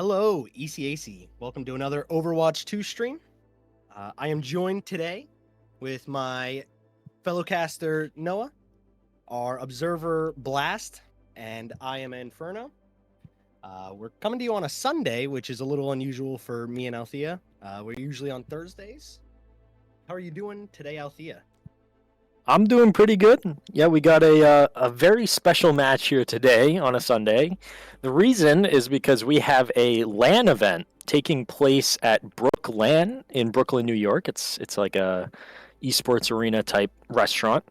Hello, ECAC. Welcome to another Overwatch 2 stream. I am joined today with my fellow caster Noah, our observer Blast, and I am Inferno. We're coming to you on a Sunday, which is a little unusual for me and Althea. We're usually on Thursdays. How are you doing today, Althea? I'm doing pretty good. Yeah, we got a very special match here today on a Sunday. The reason is because we have a LAN event taking place at Brook LAN in Brooklyn, New York. It's like a esports arena type restaurant,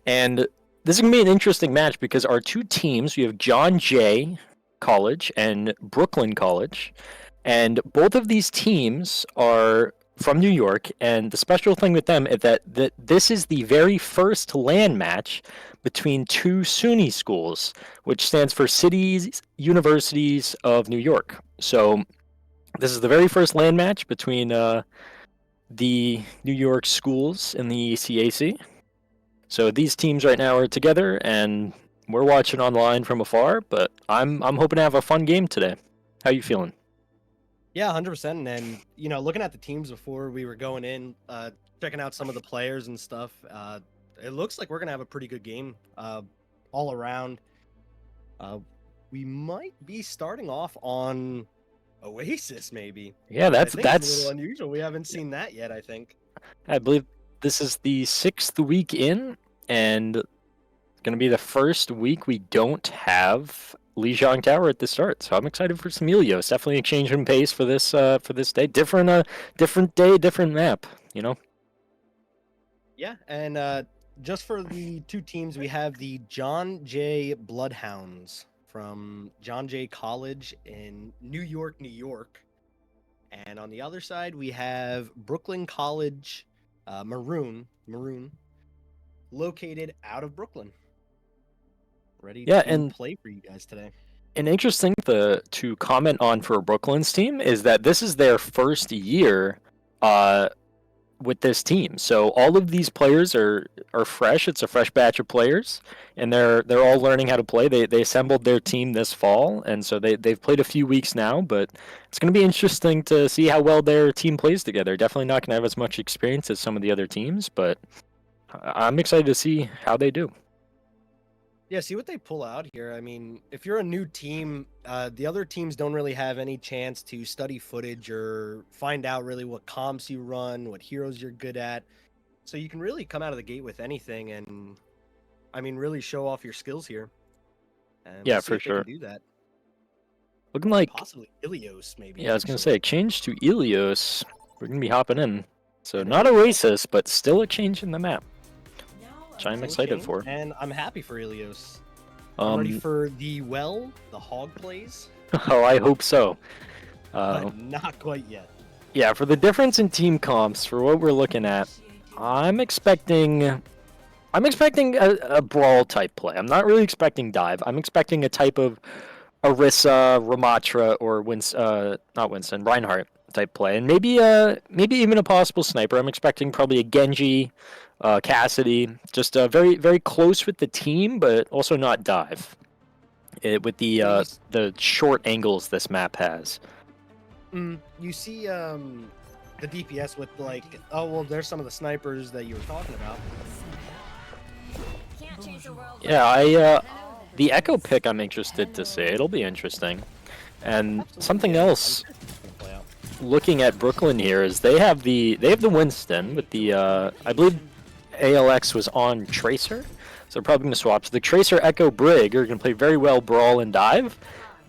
and this is gonna be an interesting match because our two teams, we have John Jay College and Brooklyn College, and both of these teams are from New York, and the special thing with them is that this is the very first LAN match between two SUNY schools, which stands for Cities Universities of New York. So this is the very first LAN match between the New York schools in the ECAC. So these teams right now are together, and we're watching online from afar. But I'm hoping to have a fun game today. How you feeling? Yeah, 100%. And, looking at the teams before we were going in, checking out some of the players and stuff, it looks like we're going to have a pretty good game all around. We might be starting off on Oasis, maybe. Yeah, I think it's a that's. little unusual. We haven't seen that yet, I think. I believe this is the 6th week in, and it's going to be the first week we don't have Lijiang Tower at the start. So I'm excited for some Helios. Definitely a change in pace for this day. Different day, different map. You know. Yeah, and just for the two teams, we have the John Jay Bloodhounds from John Jay College in New York, New York. And on the other side, we have Brooklyn College Maroon, located out of Brooklyn. Ready Yeah, to and play for you guys today. an interesting to comment on for Brooklyn's team is that this is their first year with this team. So all of these players are fresh. It's a fresh batch of players, and they're all learning how to play. They assembled their team this fall, and so they've played a few weeks now. But it's going to be interesting to see how well their team plays together. Definitely not going to have as much experience as some of the other teams, but I'm excited to see how they do. Yeah, see what they pull out here. I mean, if you're a new team, the other teams don't really have any chance to study footage or find out really what comps you run, what heroes you're good at. So you can really come out of the gate with anything and, I mean, really show off your skills here. And we'll Yeah, see for if they can sure. do that. Looking like, Possibly Ilios, maybe, yeah, I was going to actually. say, change to Ilios. We're going to be hopping in. So And not Oasis, but still a change in the map, which I'm still a excited change, for. and I'm happy for Ilios. I'm ready for the hog plays, Oh, I hope so. but not quite yet. Yeah, for the difference in team comps, for what we're looking at, I'm expecting a brawl type play. I'm not really expecting dive. I'm expecting a type of Orisa, Ramatra, or not Winston, Reinhardt type play, and maybe even a possible sniper. I'm expecting probably a Genji, Cassidy, just very very close with the team, but also not dive. With the short angles this map has. You see the DPS with like, oh well, there's some of the snipers that you were talking about. Yeah, the Echo pick I'm interested to see. It'll be interesting. And Absolutely, something yeah. else, looking at Brooklyn here, is they have the Winston with the I believe ALX was on Tracer, so they're probably gonna swap. So the Tracer Echo Brig are gonna play very well Brawl and Dive,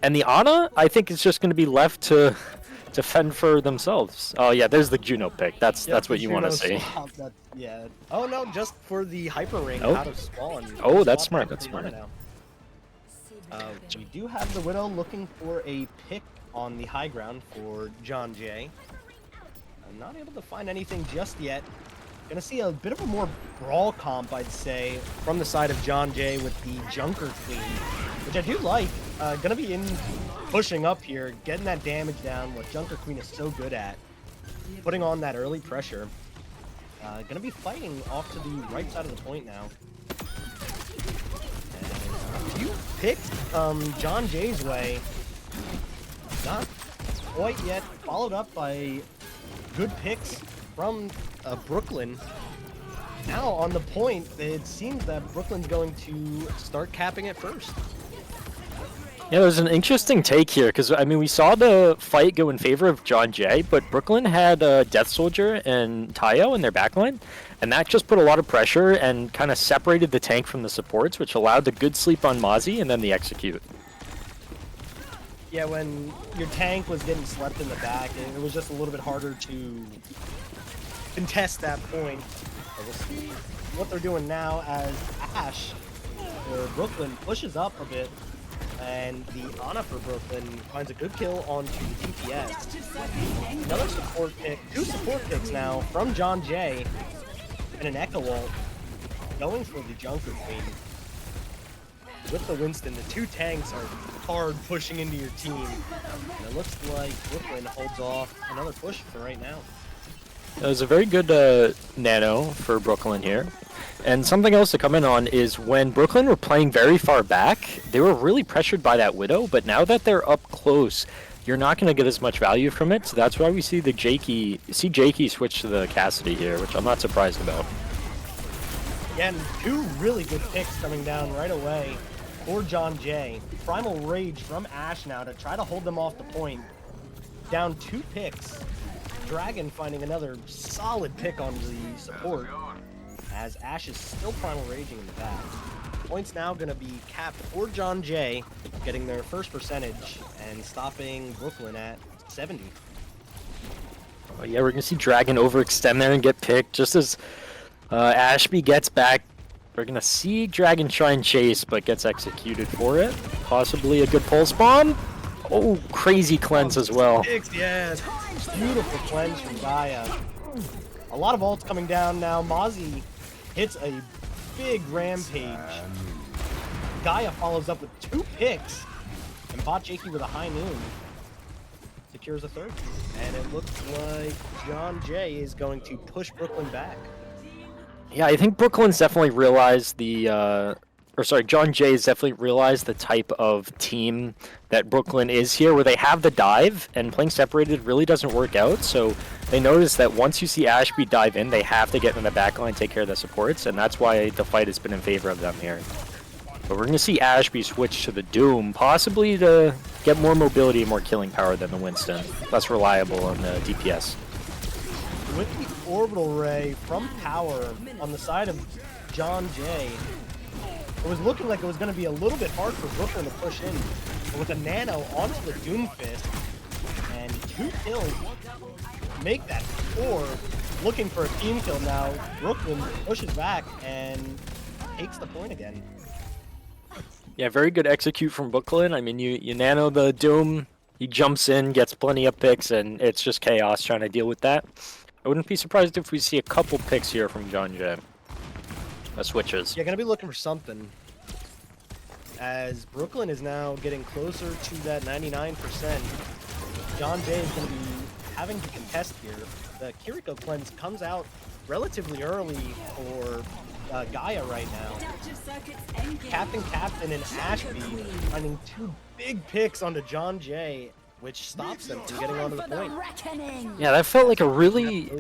and the Ana I think is just gonna be left to fend for themselves. Oh yeah, there's the Juno pick. That's what you want to see. Yeah. Oh no, just for the hyper ring Oh. out of spawn. Oh, that's Swap smart. back That's to the smart. Ana now. We do have the Widow looking for a pick on the high ground for John Jay. I'm not able to find anything just yet. Gonna see a bit of a more brawl comp, I'd say, from the side of John Jay with the Junker Queen, which I do like. Gonna be pushing up here, getting that damage down, what Junker Queen is so good at. Putting on that early pressure. Gonna be fighting off to the right side of the point now. And you picked John Jay's way. Not quite yet, followed up by good picks from Brooklyn. Now on the point, it seems that Brooklyn's going to start capping it first. Yeah, there's an interesting take here because I mean we saw the fight go in favor of John Jay, but Brooklyn had Death Soldier and Tayo in their backline, and that just put a lot of pressure and kind of separated the tank from the supports, which allowed the good sleep on Mozzie and then the execute. Yeah, when your tank was getting slept in the back, it was just a little bit harder to contest that point. So we'll see what they're doing now as Ash for Brooklyn pushes up a bit. And the Ana for Brooklyn finds a good kill onto the DPS. Another support pick, 2 support picks now from John Jay, and an Echo Ult going for the Junker Queen. With the Winston, the 2 tanks are hard pushing into your team. And it looks like Brooklyn holds off another push for right now. It was a very good nano for Brooklyn here. And something else to come in on is when Brooklyn were playing very far back, they were really pressured by that Widow, but now that they're up close, you're not going to get as much value from it, so that's why we see the Jakey switch to the Cassidy here, which I'm not surprised about. Again, 2 really good picks coming down right away for John Jay. Primal Rage from Ash now to try to hold them off the point. Down 2 picks. Dragon finding another solid pick on the support, as Ash is still Primal Raging in the back. Points now going to be capped for John Jay, getting their first percentage and stopping Brooklyn at 70. Oh, yeah, we're going to see Dragon overextend there and get picked just as Ashby gets back. We're going to see Dragon try and chase, but gets executed for it. Possibly a good pulse bomb. Oh, crazy cleanse as well. Yeah, beautiful cleanse from Gaia. A lot of ults coming down now. Mozzie hits a big rampage. Gaia follows up with 2 picks. And Bot Jakey with a high noon secures a 3rd. And it looks like John Jay is going to push Brooklyn back. Yeah, I think Brooklyn's definitely realized John Jay's definitely realized the type of team that Brooklyn is here, where they have the dive, and playing separated really doesn't work out, so they notice that once you see Ashby dive in, they have to get in the backline, take care of the supports, and that's why the fight has been in favor of them here. But we're going to see Ashby switch to the Doom, possibly to get more mobility and more killing power than the Winston. Less reliable on the DPS. With the Orbital Ray from Power on the side of John Jay, it was looking like it was going to be a little bit hard for Brooklyn to push in. But with a nano onto the Doomfist and 2 kills, make that 4. Looking for a team kill now. Brooklyn pushes back and takes the point again. Yeah, very good execute from Brooklyn. I mean, you nano the Doom, he jumps in, gets plenty of picks, and it's just chaos trying to deal with that. I wouldn't be surprised if we see a couple picks here from John Jay. Switches. Yeah, gonna be looking for something, as Brooklyn is now getting closer to that 99%. John Jay is gonna be having to contest here. The Kiriko cleanse comes out relatively early for Gaia right now. Captain and Ashby finding 2 big picks onto John Jay, which stops them from getting onto the point. Yeah, that felt like a really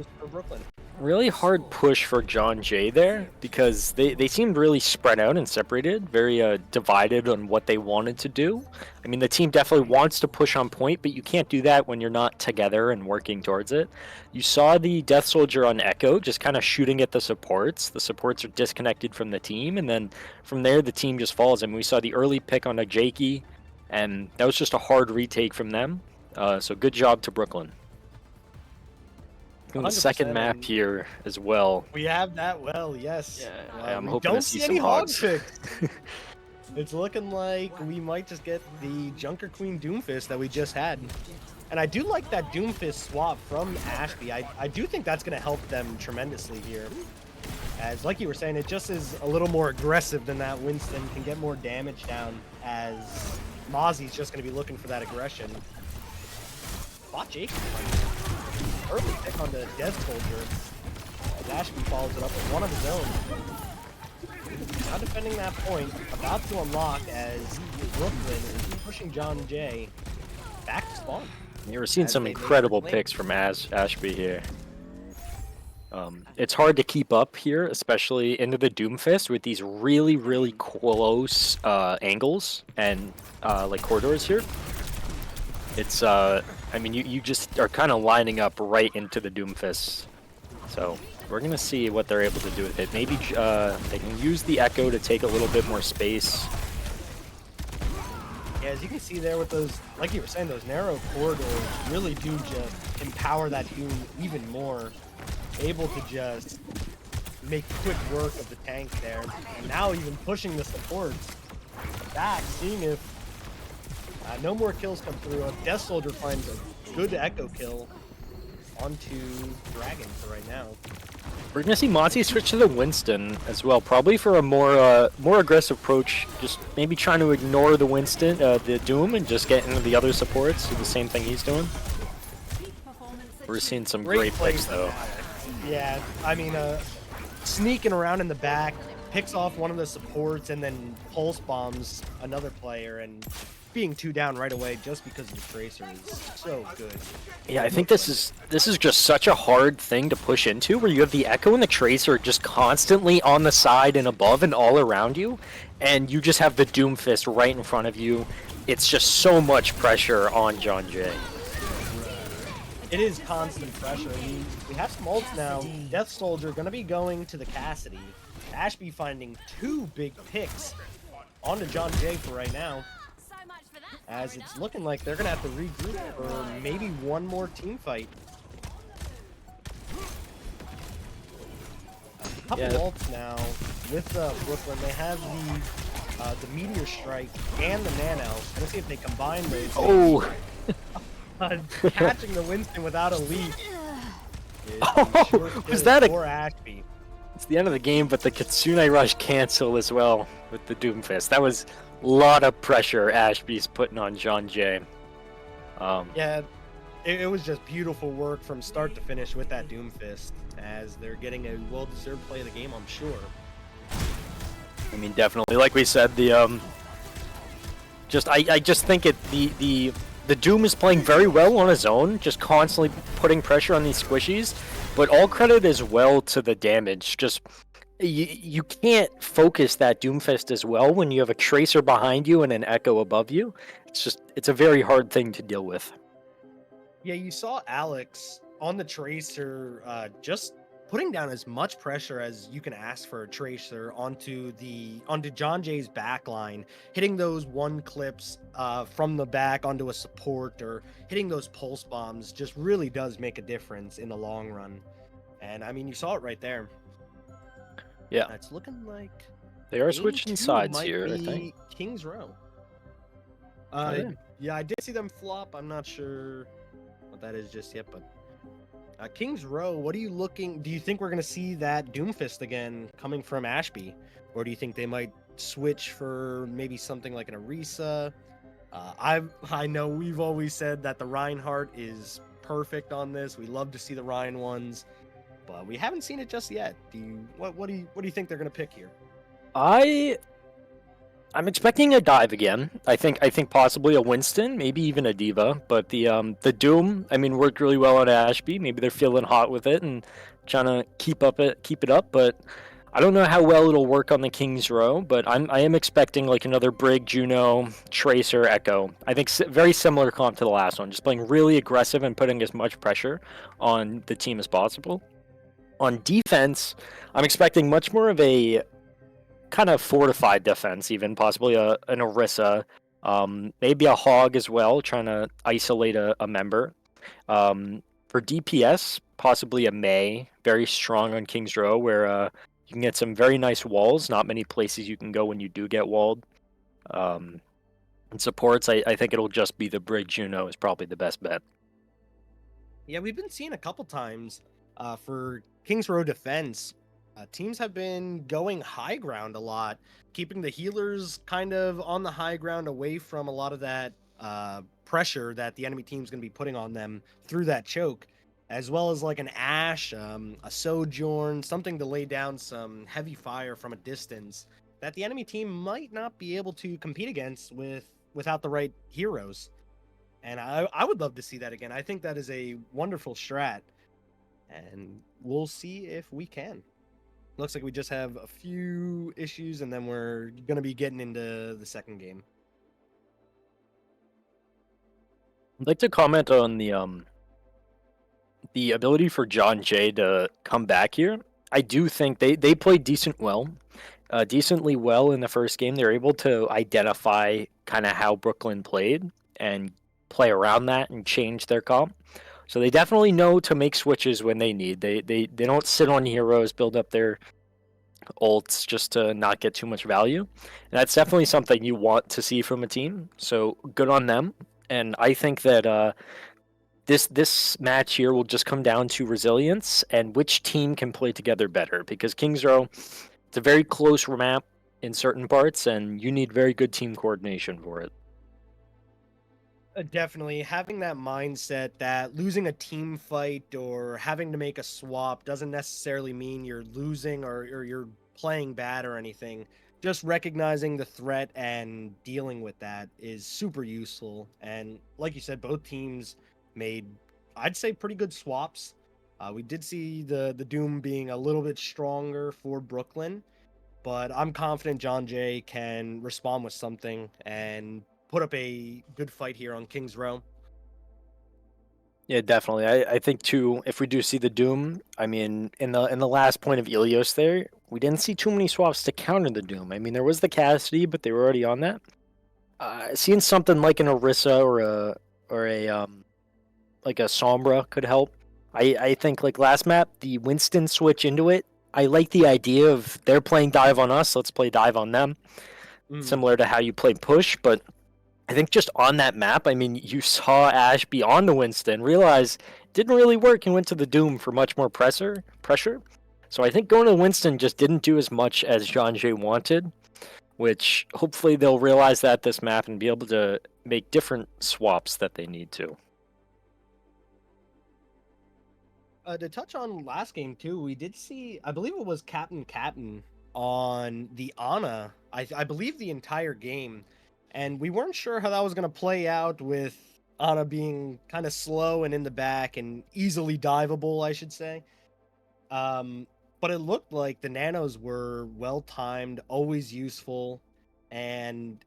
hard push for John Jay there, because they seemed really spread out and separated, very divided on what they wanted to do. I mean, the team definitely wants to push on point, but you can't do that when you're not together and working towards it. You saw the Death Soldier on Echo just kind of shooting at the supports. The supports are disconnected from the team, and then from there the team just falls. I mean, we saw the early pick on a Jakey, and that was just a hard retake from them. So good job to Brooklyn. The second map here as well. We have that well, yes. Yeah, I'm hoping to see some hogs. It's looking like we might just get the Junker Queen Doomfist that we just had. And I do like that Doomfist swap from Ashby. I do think that's going to help them tremendously here. As, like you were saying, it just is a little more aggressive than that Winston, can get more damage down, as Mozzie's just going to be looking for that aggression. Bot Jake. Early pick on the Death Soldier, as Ashby follows it up with one of his own. Now defending that point, about to unlock as Brooklyn is pushing John Jay back to spawn. Yeah, we're seeing as some they make incredible their claim. picks from Ashby here. It's hard to keep up here, especially into the Doomfist with these really, really close angles and like corridors here. It's I mean, you just are kind of lining up right into the Doomfist. So we're gonna see what they're able to do with it. Maybe they can use the Echo to take a little bit more space. Yeah, as you can see there with those, like you were saying, those narrow corridors really do just empower that Doom even more. Able to just make quick work of the tank there. And now even pushing the supports back, seeing if no more kills come through. If Death Soldier finds a good Echo kill onto Dragon for right now. We're gonna see Monty switch to the Winston as well, probably for a more aggressive approach. Just maybe trying to ignore the Winston, the Doom, and just get into the other supports. Do the same thing he's doing. We're seeing some great picks though. Yeah, I mean, sneaking around in the back, picks off one of the supports, and then pulse bombs another player, and being 2 down right away just because of the Tracer is so good. Yeah, I think this is just such a hard thing to push into, where you have the Echo and the Tracer just constantly on the side and above and all around you, and you just have the Doomfist right in front of you. It's just so much pressure on John Jay. It is constant pressure. We have some ults now. Death Soldier going to be going to the Cassidy. Ashby finding 2 big picks onto John Jay for right now. As it's looking like they're going to have to regroup for maybe one more team fight. A couple ults now with Brooklyn. They have the Meteor Strike and the Nano. Let's see if they combine those. Oh! Catching the Winston without a leap. Oh, was that for Ashby? It's the end of the game, but the Kitsune Rush cancel as well with the Doomfist. That was a lot of pressure Ashby's putting on John Jay. Yeah, it was just beautiful work from start to finish with that Doomfist, as they're getting a well-deserved play of the game, I'm sure. I mean, definitely, like we said, the I just think the Doom is playing very well on his own, just constantly putting pressure on these squishies, but all credit as well to the damage. Just you can't focus that Doomfist as well when you have a Tracer behind you and an Echo above you. It's a very hard thing to deal with. Yeah, you saw Alex on the Tracer just putting down as much pressure as you can ask for a Tracer onto John Jay's backline, hitting those one clips from the back onto a support, or hitting those pulse bombs just really does make a difference in the long run. And I mean, you saw it right there. Yeah, it's looking like they are switching sides here, I think. King's Row. Yeah, I did see them flop. I'm not sure what that is just yet, but King's Row, what are you looking? Do you think we're going to see that Doomfist again coming from Ashby? Or do you think they might switch for maybe something like an Orisa? I know we've always said that the Reinhardt is perfect on this. We love to see the Ryan ones, but we haven't seen it just yet. What do you think they're going to pick here? I'm expecting a dive again. I think possibly a Winston, maybe even a Diva. But the Doom, I mean, worked really well on Ashby. Maybe they're feeling hot with it and trying to keep it up. But I don't know how well it'll work on the King's Row. But I am expecting like another Brig, Juno, Tracer, Echo. I think very similar comp to the last one, just playing really aggressive and putting as much pressure on the team as possible. On defense, I'm expecting much more of a kind of fortified defense, even possibly an Orisa, maybe a Hog as well, trying to isolate a member. For DPS, possibly a Mei, very strong on King's Row, where you can get some very nice walls. Not many places you can go when you do get walled. And supports, I think it'll just be the Brig Juno is probably the best bet. Yeah, we've been seeing a couple times for King's Row defense. Teams have been going high ground a lot, keeping the healers kind of on the high ground away from a lot of that pressure that the enemy team's going to be putting on them through that choke, as well as like an Ashe, a Sojourn, something to lay down some heavy fire from a distance that the enemy team might not be able to compete against without the right heroes. And I would love to see that again. I think that is a wonderful strat. And we'll see if we can. Looks like we just have a few issues, and then we're going to be getting into the second game. I'd like to comment on the ability for John Jay to come back here. I do think they played decently well in the first game. They were able to identify kind of how Brooklyn played and play around that and change their comp. So they definitely know to make switches when they need. They don't sit on heroes, build up their ults just to not get too much value. And that's definitely something you want to see from a team. So good on them. And I think that this match here will just come down to resilience and which team can play together better. Because Kings Row, it's a very close map in certain parts, and you need very good team coordination for it. Definitely having that mindset that losing a team fight or having to make a swap doesn't necessarily mean you're losing or you're playing bad or anything. Just recognizing the threat and dealing with that is super useful. And like you said, both teams made, I'd say, pretty good swaps. We did see the Doom being a little bit stronger for Brooklyn, but I'm confident John Jay can respond with something and put up a good fight here on King's Row. Yeah, definitely. I think too, if we do see the Doom, I mean, in the last point of Ilios there, we didn't see too many swaps to counter the Doom. I mean, there was the Cassidy, but they were already on that. Seeing something like an Orisa or a like a Sombra could help. I think like last map, the Winston switch into it. I like the idea of they're playing dive on us, let's play dive on them. Similar to how you play push, but I think just on that map, I mean, you saw Ash be on the Winston, realize it didn't really work, and went to the Doom for much more pressure. So I think going to the Winston just didn't do as much as John Jay wanted, which hopefully they'll realize that this map and be able to make different swaps that they need to. To touch on last game too, we did see, I believe it was Captain on the Ana. I believe the entire game, and we weren't sure how that was going to play out with Ana being kind of slow and in the back and easily diveable, I should say. But it looked like the nanos were well timed, always useful, and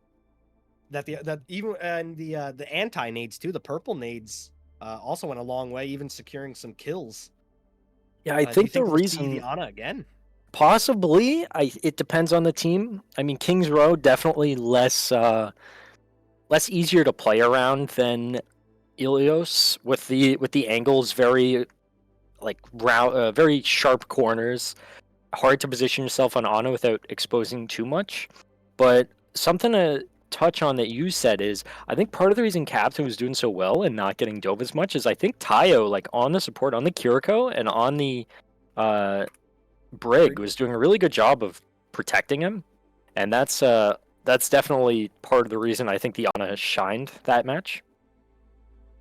that even and the anti nades too, the purple nades also went a long way, even securing some kills. Yeah, I Do you think the think we'll see the reason Ana again? possibly, it depends on the team. I mean, Kings Row definitely less easier to play around than Ilios with the angles very like round, very sharp corners, hard to position yourself on Ana without exposing too much. But something to touch on that you said is I think part of the reason Captain was doing so well and not getting dove as much is I think Tayo, like on the support on the Kiriko and on the uh Brig, was doing a really good job of protecting him, and that's definitely part of the reason I think the Ana has shined that match.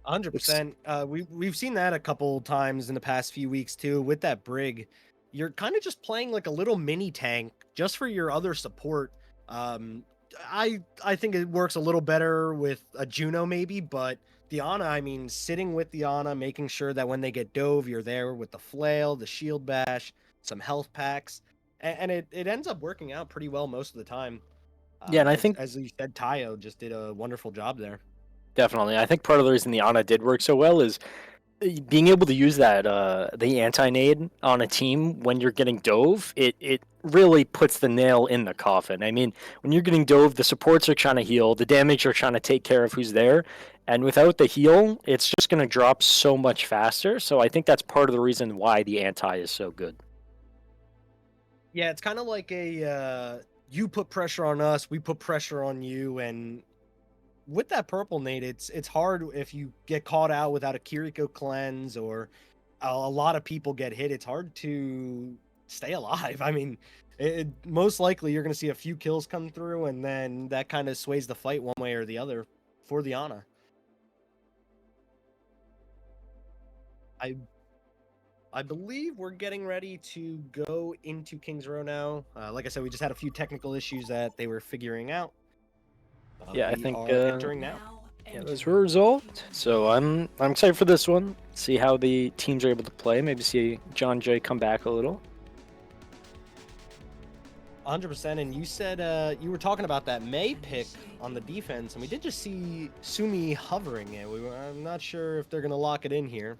It's 100%. We've seen that a couple times in the past few weeks too with that Brig. You're kind of just playing like a little mini tank just for your other support. Um, I think it works a little better with a Juno maybe, but the Ana, I mean, sitting with the Ana, making sure that when they get dove, you're there with the flail, the shield bash, some health packs, and it ends up working out pretty well most of the time. Yeah, and I think As you said, Tayo just did a wonderful job there. definitely I think part of the reason the Ana did work so well is being able to use that the anti-nade on a team when you're getting dove, it really puts the nail in the coffin. I mean, when you're getting dove, the supports are trying to heal, the damage are trying to take care of who's there, and without the heal, it's just going to drop so much faster. So I think that's part of the reason why the anti is so good. Yeah, it's kind of like a you put pressure on us, we put pressure on you, and with that purple nade, it's hard if you get caught out without a Kiriko cleanse or a lot of people get hit. It's hard to stay alive. I mean, most likely you're going to see a few kills come through, and then that kind of sways the fight one way or the other for the Ana. I I believe we're getting ready to go into Kings Row now. Like I said, we just had a few technical issues that they were figuring out. Yeah, I We think are entering now. Yeah, those were resolved. So I'm excited for this one. See how the teams are able to play. Maybe see John Jay come back a little. 100%. And you said you were talking about that May pick on the defense, and we did just see Sumi hovering it. I'm not sure if they're going to lock it in here,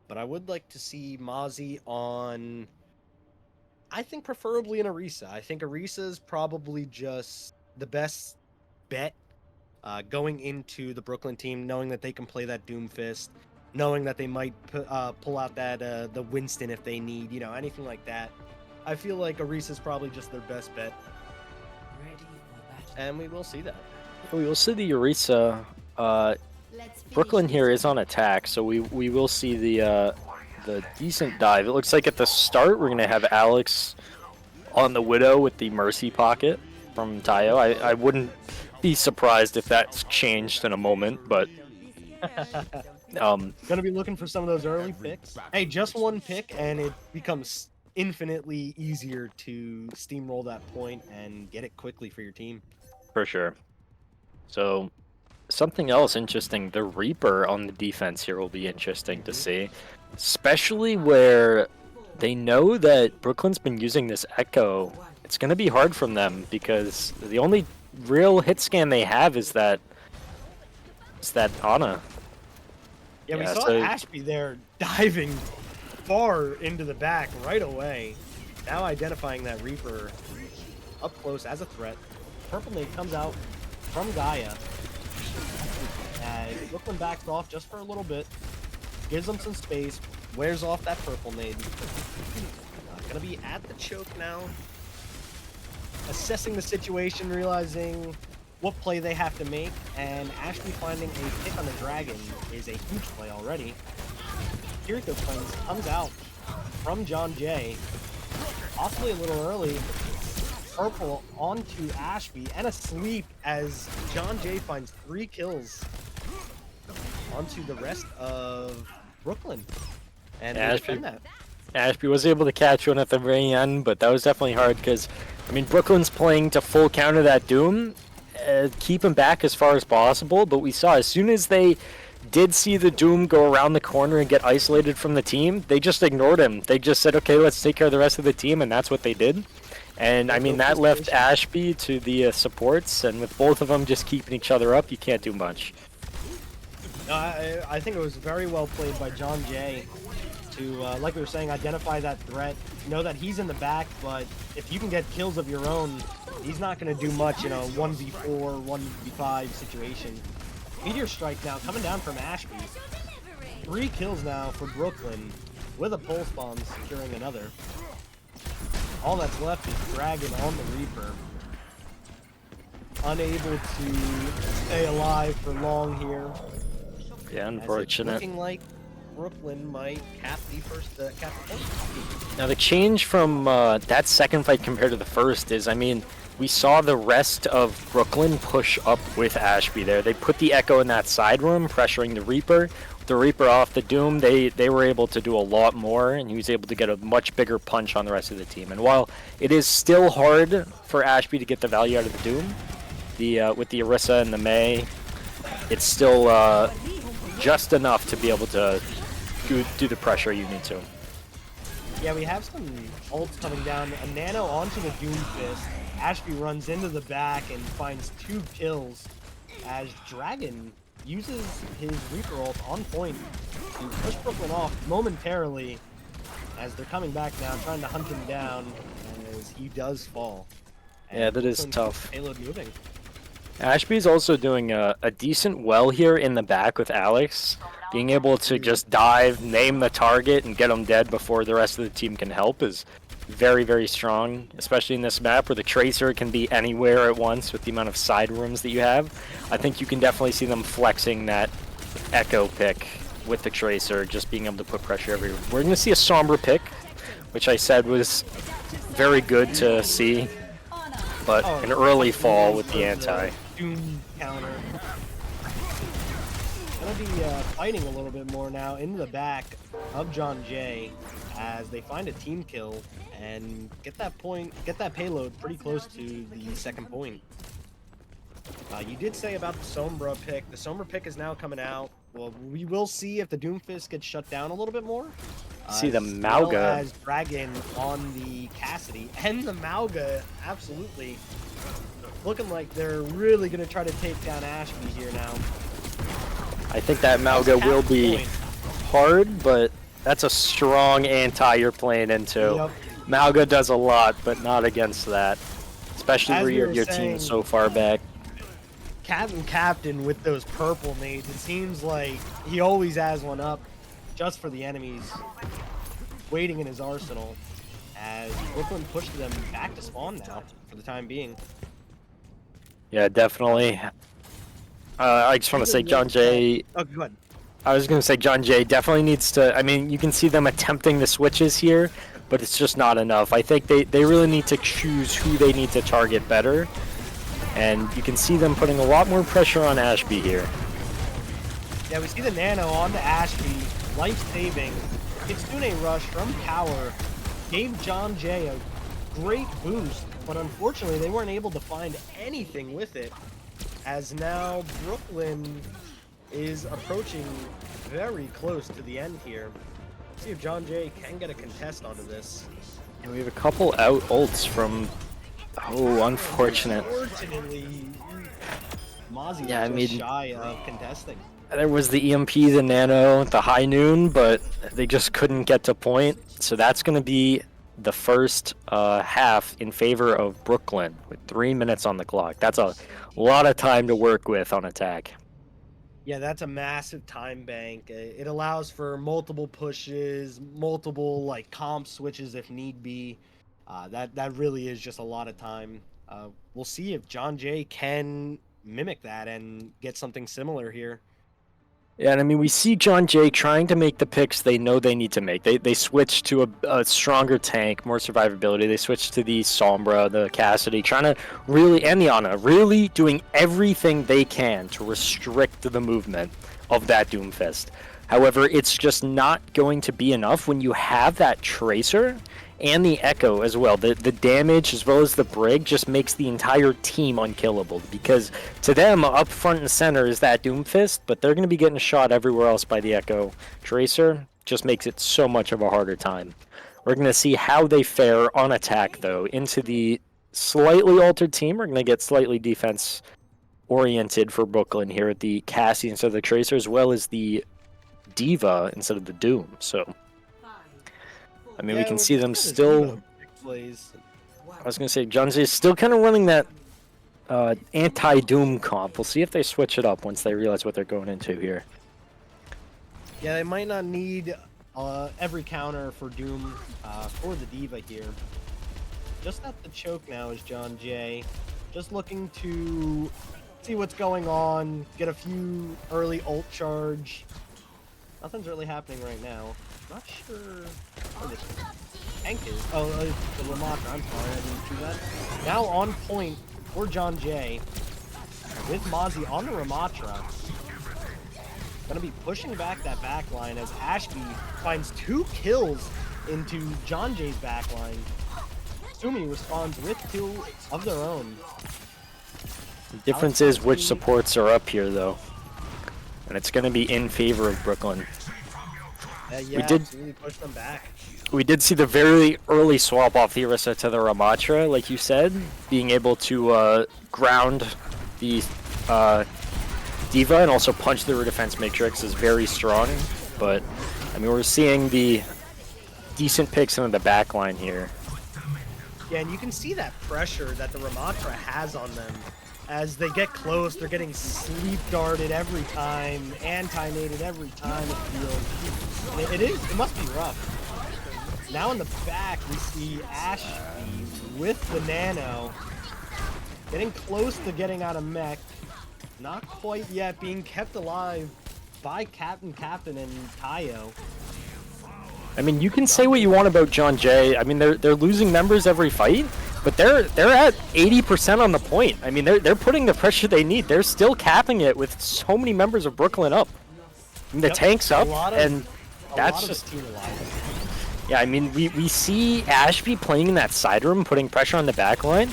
but I would like to see Mozzie on, I think preferably an Orisa. I think Orisa is probably just the best bet going into the Brooklyn team, knowing that they can play that Doomfist, knowing that they might pull out that the Winston if they need, anything like that. I feel like Orisa is probably just their best bet, and we will see that. We will see the Orisa. Brooklyn here is on attack, so we will see the decent dive. It looks like at the start we're gonna have Alex on the Widow with the Mercy pocket from Tayo. I wouldn't be surprised if that's changed in a moment, but Gonna be looking for some of those early picks. Hey, just one pick and it becomes infinitely easier to steamroll that point and get it quickly for your team. for sure. So something else interesting, the Reaper on the defense here will be interesting to see, especially where they know that Brooklyn's been using this Echo. It's going to be hard from them because the only real hit scan they have is that Ana. Yeah, we saw Ashby there diving far into the back right away. Now identifying that Reaper up close as a threat. Purple Nade comes out from Gaia. And Brooklyn backs off just for a little bit. Gives them some space. Wears off that Purple Nade. Gonna be at the choke now. Assessing the situation, realizing what play they have to make, and Ashby finding a pick on the Dragon is a huge play already. Kiriko Twins comes out from John Jay, possibly a little early. Purple onto Ashby, and a sweep as John Jay finds 3 kills onto the rest of Brooklyn. And Ashby was able to catch one at the very end, but that was definitely hard because, I mean, Brooklyn's playing to full counter that Doom, keep him back as far as possible, but we saw as soon as they did see the Doom go around the corner and get isolated from the team, they just ignored him. They just said, okay, let's take care of the rest of the team, and that's what they did. And I mean, that left Ashby to the supports, and with both of them just keeping each other up, you can't do much. I think it was very well played by John Jay to, like we were saying, identify that threat, know that he's in the back, but if you can get kills of your own, he's not going to do much in a 1v4, 1v5 situation. Meteor Strike now coming down from Ashby. 3 kills now for Brooklyn, with a pulse bomb securing another. All that's left is Dragon on the Reaper. Unable to stay alive for long here. Yeah, unfortunate. Looking like Brooklyn might cap the point. Now the change from that second fight compared to the first is, I mean, we saw the rest of Brooklyn push up with Ashby there. They put the Echo in that side room, pressuring the Reaper. With the Reaper off the Doom, they were able to do a lot more, and he was able to get a much bigger punch on the rest of the team. And while it is still hard for Ashby to get the value out of the Doom, with the Orisa and the Mei, it's still just enough to be able to do the pressure you need to. Yeah, we have some ults coming down. A nano onto the Doomfist. Ashby runs into the back and finds 2 kills as Dragon uses his Reaper ult on point to push Brooklyn off momentarily as they're coming back now, trying to hunt him down as he does fall. And yeah, that is tough. Payload moving. Ashby's also doing a decent well here in the back with Alex. Being able to just dive, name the target, and get him dead before the rest of the team can help is very, very strong, especially in this map where the Tracer can be anywhere at once with the amount of side rooms that you have. I think you can definitely see them flexing that Echo pick with the Tracer, just being able to put pressure everywhere. We're going to see a Sombra pick, which I said was very good to see, but an early fall with the anti. Doom counter. Gonna be fighting a little bit more now in the back of John Jay as they find a team kill and get that payload pretty close to the second point. You did say about the Sombra pick. The Sombra pick is now coming out. Well, we will see if the Doomfist gets shut down a little bit more. See the as Mauga. well as Dragon on the Cassidy. And the Mauga, absolutely. Looking like they're really going to try to take down Ashby here now. I think that Mauga will be hard, but that's a strong anti you're playing into. Yep. Mauga does a lot, but not against that. Especially As where we were your saying, team's so far back. Captain with those purple nades, it seems like he always has one up just for the enemies waiting in his arsenal, as Brooklyn pushed them back to spawn now for the time being. Yeah, definitely. I just want to say John Jay. Oh, go ahead. I was going to say John Jay definitely needs to. I mean, you can see them attempting the switches here, but it's just not enough. I think they really need to choose who they need to target better. And you can see them putting a lot more pressure on Ashby here. Yeah, we see the Nano on to Ashby, life-saving. Kitsune Rush from Power gave John Jay a great boost, but unfortunately they weren't able to find anything with it, as now Brooklyn is approaching very close to the end here. Let's see if John Jay can get a contest onto this. And we have a couple out ults from... Oh, unfortunate. Unfortunately, Mozzie Yeah, I was mean, just shy of contesting. There was the EMP, the Nano, the High Noon, but they just couldn't get to point. So that's going to be the first half in favor of Brooklyn with 3 minutes on the clock. That's a lot of time to work with on attack. Yeah, that's a massive time bank. It allows for multiple pushes, multiple like comp switches if need be. That really is just a lot of time. We'll see if John Jay can mimic that and get something similar here. Yeah, and I mean, we see John Jay trying to make the picks they know they need to make. They switch to a stronger tank, more survivability. They switch to the Sombra, the Cassidy, trying to really, and the Ana, really doing everything they can to restrict the movement of that Doomfist. However, it's just not going to be enough when you have that Tracer and the Echo as well. The damage as well as the Brig just makes the entire team unkillable, because to them, up front and center is that Doomfist, but they're going to be getting shot everywhere else by the Echo. Tracer just makes it so much of a harder time. We're going to see how they fare on attack, though, into the slightly altered team. We're going to get slightly defense-oriented for Brooklyn here at the Cassie instead of the Tracer, as well as the Diva instead of the Doom, so... I mean, we can see them still... I was going to say, John Jay is still kind of running that anti-Doom comp. We'll see if they switch it up once they realize what they're going into here. Yeah, they might not need every counter for Doom for the Diva here. Just at the choke now is John Jay. Just looking to see what's going on, get a few early ult charge. Nothing's really happening right now. Not sure where this tank is. Oh, the Lamatra. I'm sorry, I didn't see that. Now on point for John Jay with Mozzie on the Ramatra. Gonna be pushing back that backline as Ashby finds 2 kills into John Jay's backline. Sumi responds with 2 of their own. The difference is which supports are up here, though. And it's going to be in favor of Brooklyn. Yeah, absolutely push them back. We did see the very early swap off the Orisa to the Ramatra, like you said. Being able to ground the Diva and also punch the defense matrix is very strong. But, I mean, we're seeing the decent picks into the back line here. Yeah, and you can see that pressure that the Ramatra has on them. As they get close, they're getting sleep darted every time, anti-nated every time it feels. It must be rough. Now in the back, we see Ashby with the Nano. Getting close to getting out of mech. Not quite yet, being kept alive by Captain and Tayo. I mean, you can say what you want about John Jay. I mean, they're losing members every fight, but they're at 80% on the point. I mean, they're putting the pressure they need. They're still capping it with so many members of Brooklyn up. I mean, the tank's up, and that's just... Yeah, I mean, we see Ashby playing in that side room, putting pressure on the back line,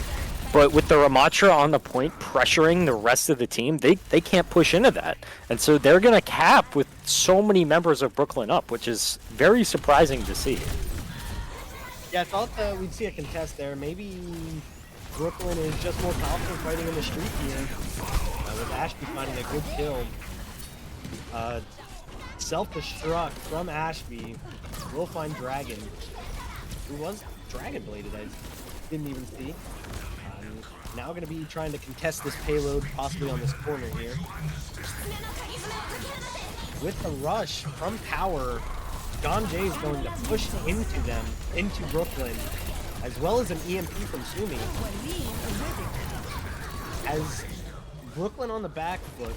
But with the Ramatra on the point pressuring the rest of the team, they can't push into that. And so they're going to cap with so many members of Brooklyn up, which is very surprising to see. Yeah, I thought that we'd see a contest there. Maybe Brooklyn is just more confident fighting in the street here. With Ashby finding a good kill. Self-destruct from Ashby. Will find Dragon. Who was Dragon Bladed? I didn't even see. Now going to be trying to contest this payload, possibly on this corner here. With the rush from Power, John Jay is going to push into them, into Brooklyn, as well as an EMP from Sumi. As Brooklyn on the back foot,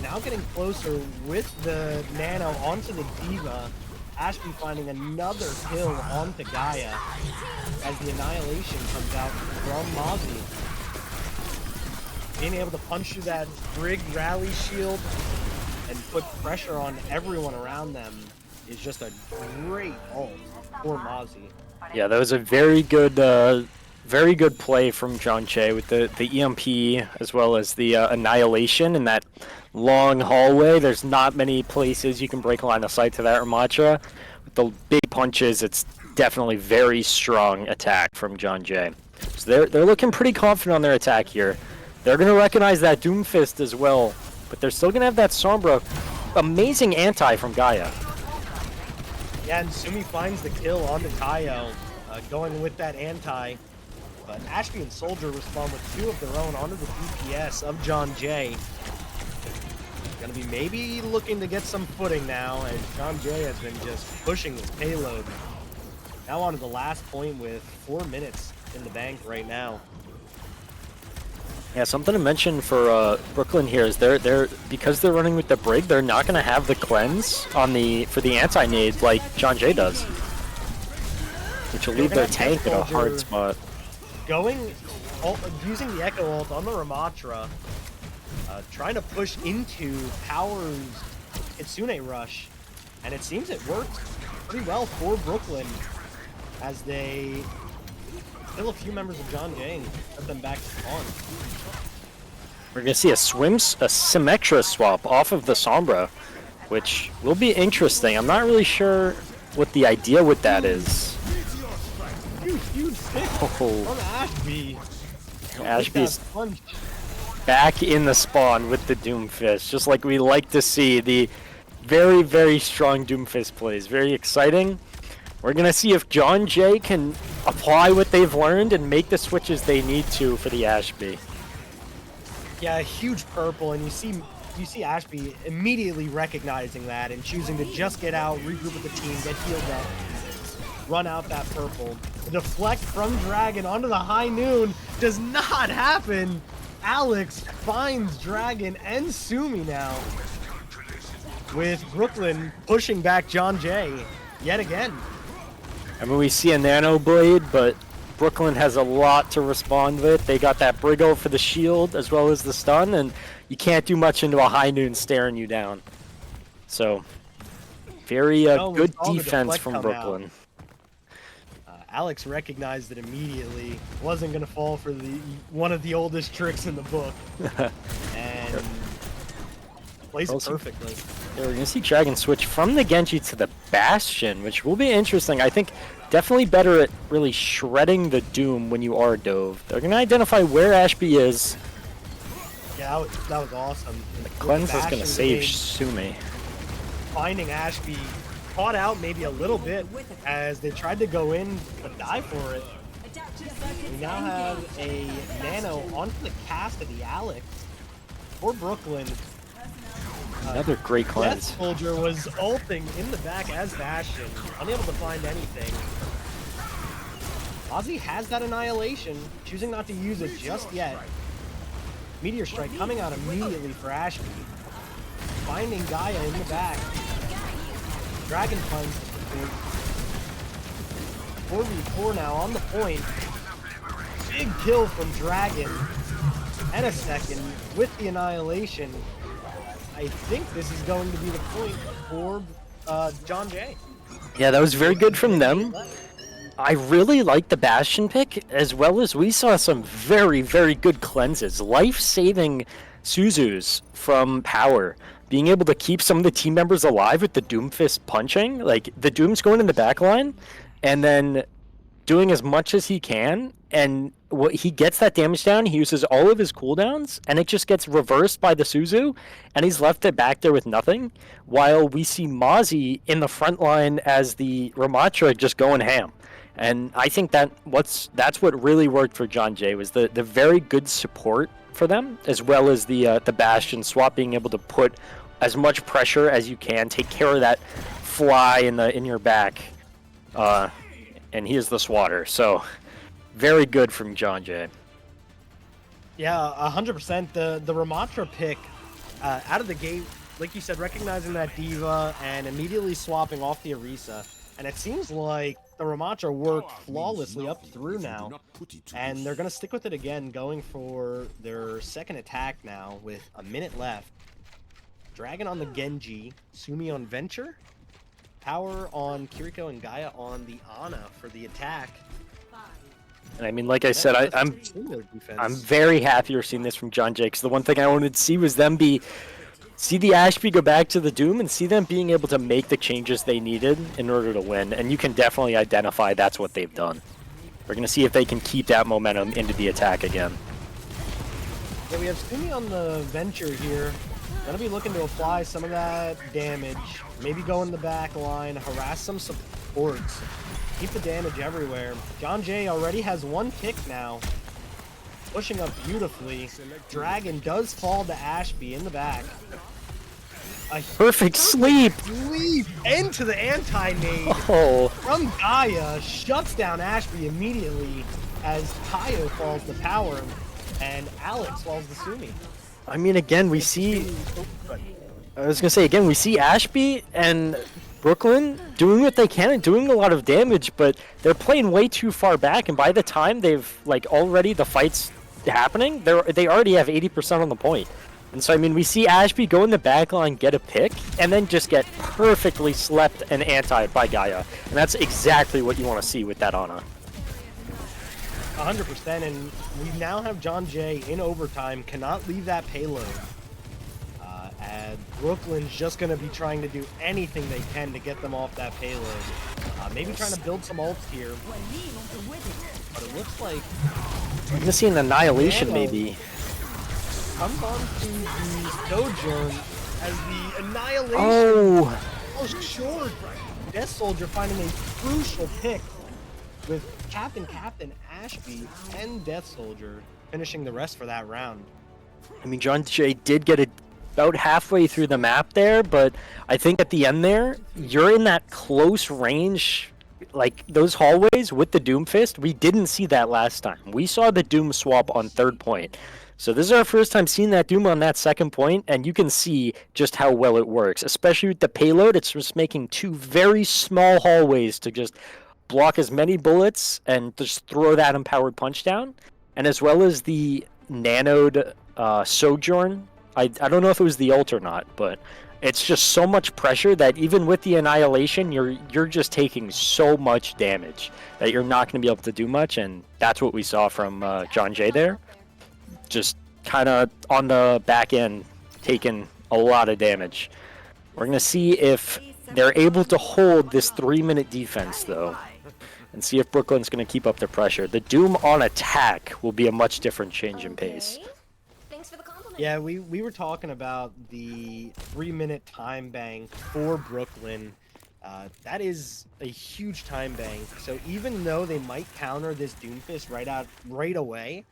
now getting closer with the Nano onto the Diva. Ashby finding another kill onto Gaia as the Annihilation comes out from Mozzie. Being able to punch through that Brig rally shield and put pressure on everyone around them is just a great ult for Mozzie. Yeah, that was a very good play from John Che with the EMP as well as the Annihilation in that long hallway. There's not many places you can break line of sight to that Ramatra. With the big punches, it's definitely very strong attack from John Jay. So they're looking pretty confident on their attack here. They're going to recognize that Doomfist as well, but they're still going to have that Sombra. Amazing anti from Gaia. Yeah, and Sumi finds the kill on the Tayo, going with that anti. But Ashby and Soldier respond with 2 of their own onto the DPS of John Jay. Gonna be maybe looking to get some footing now, as John Jay has been just pushing his payload. Now on to the last point with 4 minutes in the bank right now. Yeah, something to mention for Brooklyn here is because they're running with the Brig, they're not going to have the cleanse on for the anti-nade like John Jay does, which will leave their tank in a hard spot. Using the Echo ult on the Ramatra, trying to push into Power's Kitsune rush, and it seems it worked pretty well for Brooklyn as they kill a few members of John Jay and put them back to spawn. We're going to see a Symmetra swap off of the Sombra, which will be interesting. I'm not really sure what the idea with that is. Huge stick from Ashby. Ashby's back in the spawn with the Doomfist, just like we like to see the very, very strong Doomfist plays. Very exciting. We're going to see if John Jay can apply what they've learned and make the switches they need to for the Ashby. Yeah, huge purple, and you see Ashby immediately recognizing that and choosing to just get out, regroup with the team, get healed up, run out that purple. The deflect from Dragon onto the High Noon does not happen. Alex finds Dragon and Sumi now, with Brooklyn pushing back John Jay yet again. I mean, we see a Nano Blade, but Brooklyn has a lot to respond with. They got that Brigo for the shield as well as the stun, and you can't do much into a High Noon staring you down. So, very good defense from Brooklyn. Alex recognized it immediately. Wasn't going to fall for one of the oldest tricks in the book. And plays it perfectly. Yeah, we're going to see Dragon switch from the Genji to the Bastion, which will be interesting. I think definitely better at really shredding the Doom when you are dove. They're going to identify where Ashby is. Yeah, that was awesome. The cleanse is going to save Sumi. Finding Ashby caught out maybe a little bit as they tried to go in but die for it. We now have a Nano onto the cast of the Alex for Brooklyn. Another great cleanse. Death Soldier was ulting in the back as Bastion, unable to find anything. Ozzy has that Annihilation, choosing not to use it just yet. Meteor Strike coming out immediately for Ashby. Finding Gaia in the back. Dragon Punch. 4v4 now on the point. Big kill from Dragon. And a second with the Annihilation. I think this is going to be the point for John Jay. Yeah, that was very good from them. I really like the Bastion pick, as well as we saw some very, very good cleanses. Life-saving Suzus from power. Being able to keep some of the team members alive with the Doomfist punching. Like, the Doom's going in the back line, and then doing as much as he can, and what he gets that damage down, he uses all of his cooldowns, and it just gets reversed by the Suzu, and he's left it back there with nothing, while we see Mozzie in the front line as the Ramatra just going ham. And I think that's what really worked for John Jay, was the very good support for them, as well as the Bastion swap, being able to put as much pressure as you can, take care of that fly in your back. And he is the swatter, so very good from John Jay. Yeah, 100%. The Ramatra pick out of the gate, like you said, recognizing that diva and immediately swapping off the Orisa. And it seems like the Ramatra worked flawlessly up through now. And they're going to stick with it again, going for their second attack now with a minute left. Dragon on the Genji, Sumi on Venture, Power on Kiriko, and Gaia on the Ana for the attack. And I mean, like I said, I'm very happy you're seeing this from John Jay, because the one thing I wanted to see was them see the Ashby go back to the Doom and see them being able to make the changes they needed in order to win. And you can definitely identify that's what they've done. We're going to see if they can keep that momentum into the attack again. Yeah, we have Sumi on the Venture here. Gonna be looking to apply some of that damage. Maybe go in the back line, harass some supports. Keep the damage everywhere. John Jay already has one pick now. Pushing up beautifully. Dragon does fall to Ashby in the back. A perfect sleep! Sleep into the anti-nade from Gaia. Shuts down Ashby immediately as Tayo falls to power and Alex falls to Sumi. I mean, again, we see... I was going to say, again, we see Ashby and Brooklyn doing what they can and doing a lot of damage, but they're playing way too far back, and by the time they've, like, already the fight's happening, they already have 80% on the point. And so, I mean, we see Ashby go in the back line, get a pick, and then just get perfectly slept and antied by Gaia. And that's exactly what you want to see with that Ana. 100%, and we now have John Jay in overtime, cannot leave that payload. And Brooklyn's just going to be trying to do anything they can to get them off that payload. Maybe trying to build some ults here. But it looks like... We're going to see an Annihilation, maybe. Comes on to the Sojourn as the Annihilation... Oh! Short! Death Soldier finding a crucial pick with Captain Ashby and Death Soldier finishing the rest for that round. I mean, John Jay did get about halfway through the map there, but I think at the end there, you're in that close range, like those hallways with the Doomfist. We didn't see that last time. We saw the Doom swap on third point. So this is our first time seeing that Doom on that second point, and you can see just how well it works, especially with the payload. It's just making two very small hallways to just block as many bullets and just throw that empowered punch down. And as well as the nanoed Sojourn. I don't know if it was the ult or not, but it's just so much pressure that even with the Annihilation, you're just taking so much damage that you're not going to be able to do much, and that's what we saw from John Jay there. Just kind of on the back end, taking a lot of damage. We're going to see if they're able to hold this 3-minute defense, though, and see if Brooklyn's going to keep up the pressure. The Doom on attack will be a much different change in pace. Yeah, we were talking about the 3-minute time bank for Brooklyn. That is a huge time bank. So even though they might counter this Doomfist right away,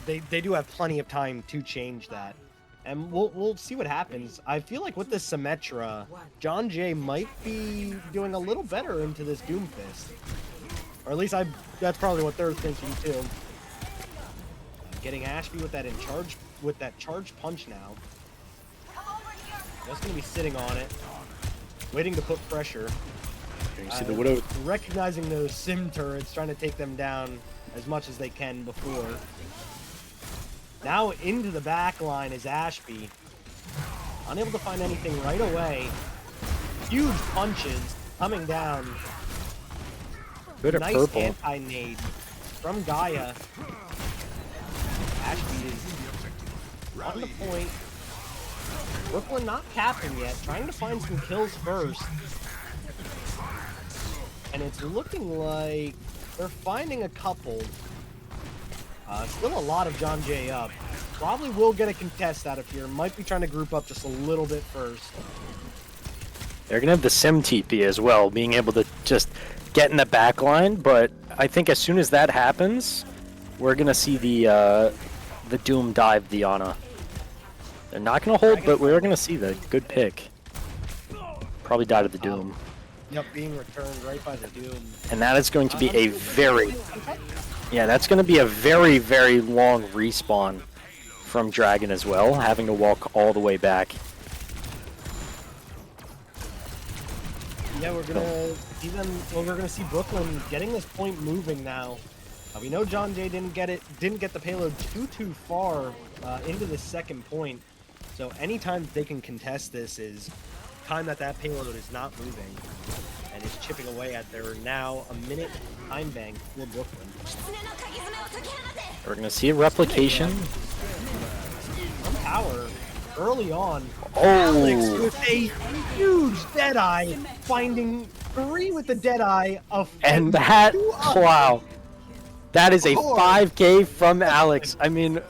they do have plenty of time to change that. And we'll see what happens. I feel like with this Symmetra, John Jay might be doing a little better into this Doomfist. Or at least that's probably what they're thinking too. Getting Ashby with that charge punch now. Just gonna be sitting on it, waiting to put pressure. You see the Widow recognizing those sim turrets, trying to take them down as much as they can before. Now into the back line is Ashby. Unable to find anything right away. Huge punches coming down. Good at Nice purple. anti-nade from Gaia. Ashby is on the point. Brooklyn not capping yet, trying to find some kills first. And it's looking like they're finding a couple. Still a lot of John Jay up. Probably will get a contest out of here. Might be trying to group up just a little bit first. They're gonna have the sim TP as well, being able to just get in the back line. But I think as soon as that happens, we're gonna see the Doom dive Diana. They're not gonna hold, but we're gonna see the good pick. Probably died of the Doom. Yep, being returned right by the Doom. And that is going to be a very, yeah, that's going to be a very, very long respawn from Dragon as well, having to walk all the way back. Yeah, we're gonna see them. Well, we're gonna see Brooklyn getting this point moving now. We know John Jay didn't get the payload too far into the second point. So anytime they can contest this is time that payload is not moving and is chipping away at their now a minute time bank for Brooklyn. We're going to see a replication. From power early on. Oh. Alex with a huge Deadeye, finding 3 with the Deadeye of And that, wow. That is a 5K from Alex. I mean,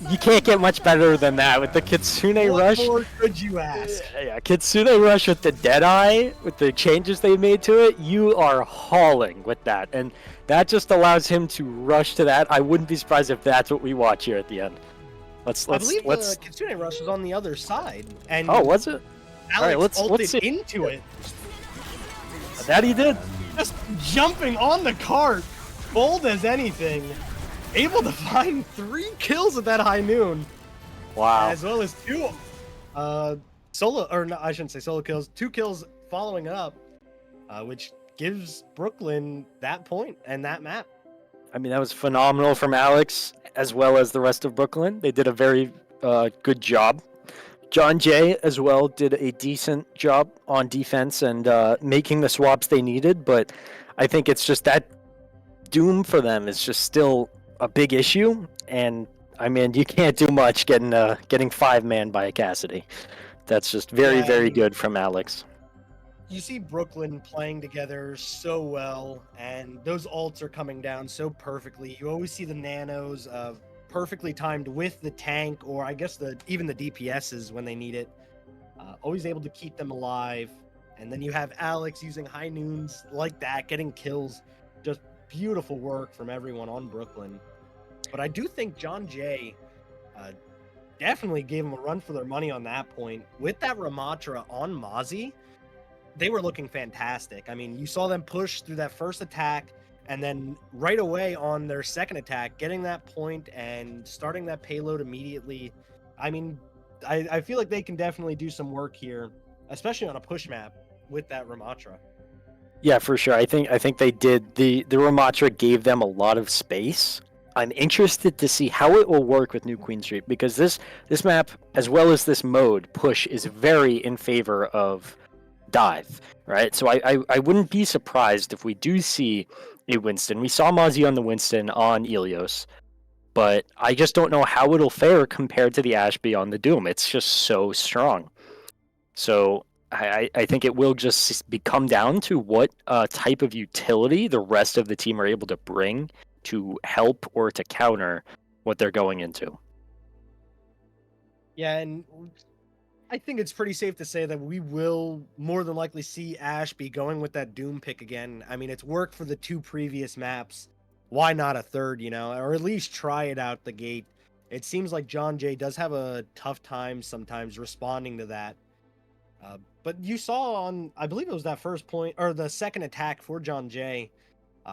you can't get much better than that with the Kitsune Rush. What more could you ask? Yeah, Kitsune Rush with the Deadeye, with the changes they made to it, you are hauling with that. And that just allows him to rush to that. I wouldn't be surprised if that's what we watch here at the end. I believe the Kitsune Rush was on the other side. And oh, was it? Alex All right, let's see. into it. That he did. Just jumping on the cart, bold as anything. Able to find 3 kills at that high noon. Wow. As well as 2 solo, or no, I shouldn't say solo kills, 2 kills following up, which gives Brooklyn that point and that map. I mean, that was phenomenal from Alex as well as the rest of Brooklyn. They did a very good job. John Jay as well did a decent job on defense and making the swaps they needed, but I think it's just that Doom for them is just still a big issue, and I mean, you can't do much getting 5-man by a Cassidy. That's just very, very good from Alex. You see Brooklyn playing together so well, and those ults are coming down so perfectly. You always see the nanos perfectly timed with the tank, or I guess even the DPSs when they need it. Always able to keep them alive. And then you have Alex using high noons like that, getting kills. Just beautiful work from everyone on Brooklyn. But I do think John Jay definitely gave them a run for their money on that point. With that Ramatra on Mozzie, they were looking fantastic. I mean, you saw them push through that first attack, and then right away on their second attack, getting that point and starting that payload immediately. I mean, I feel like they can definitely do some work here, especially on a push map with that Ramatra. Yeah, for sure. I think they did. The Ramatra gave them a lot of space. I'm interested to see how it will work with New Queen Street, because this map, as well as this mode, push, is very in favor of dive, right? So I wouldn't be surprised if we do see a Winston. We saw Mozzie on the Winston on Ilios, but I just don't know how it'll fare compared to the Ashby on the Doom. It's just so strong. So I think it will just come down to what type of utility the rest of the team are able to bring to help or to counter what they're going into. Yeah, and I think it's pretty safe to say that we will more than likely see Ashby going with that Doom pick again. I mean, it's worked for the 2 previous maps. Why not a third, or at least try it out the gate? It seems like John Jay does have a tough time sometimes responding to that. But you saw on, I believe it was that first point, or the second attack for John Jay,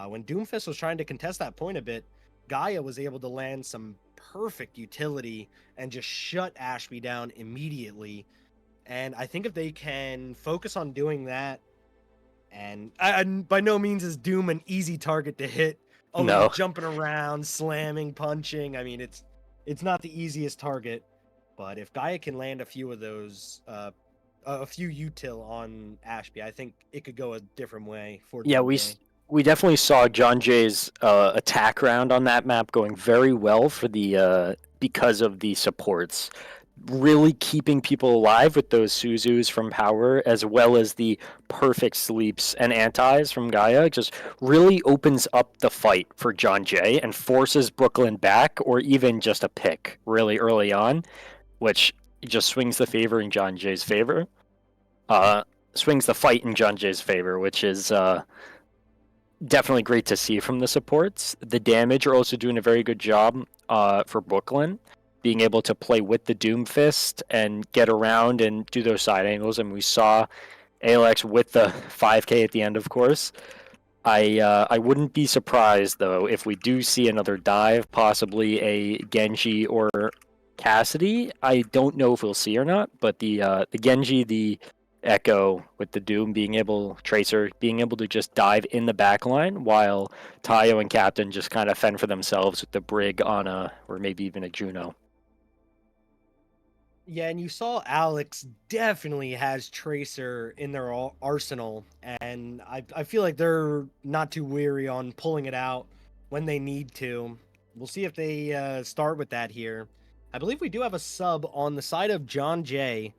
when Doomfist was trying to contest that point a bit, Gaia was able to land some perfect utility and just shut Ashby down immediately. And I think if they can focus on doing that, and by no means is Doom an easy target to hit. Oh, no. Jumping around, slamming, punching. I mean, it's not the easiest target, but if Gaia can land a few of those, a few util on Ashby, I think it could go a different way for yeah, Doom. we definitely saw John Jay's attack round on that map going very well for the because of the supports, really keeping people alive with those Suzus from Power, as well as the perfect sleeps and antis from Gaia. Just really opens up the fight for John Jay and forces Brooklyn back, or even just a pick really early on, which just swings the favor in John Jay's favor. Uh, Swings the fight in John Jay's favor, which is definitely great to see from the supports. The damage are also doing a very good job for Brooklyn, being able to play with the Doomfist and get around and do those side angles. And we saw Alex with the 5K at the end, of course. I wouldn't be surprised though if we do see another dive, possibly a Genji or Cassidy. I don't know if we'll see or not, but the Genji, the Echo with the Doom Tracer being able to just dive in the back line while Tayo and Captain just kind of fend for themselves with the Brig on or maybe even a Juno. Yeah, and you saw Alex definitely has Tracer in their arsenal, and I feel like they're not too weary on pulling it out when they need to. We'll see if they start with that here. I believe we do have a sub on the side of John Jay.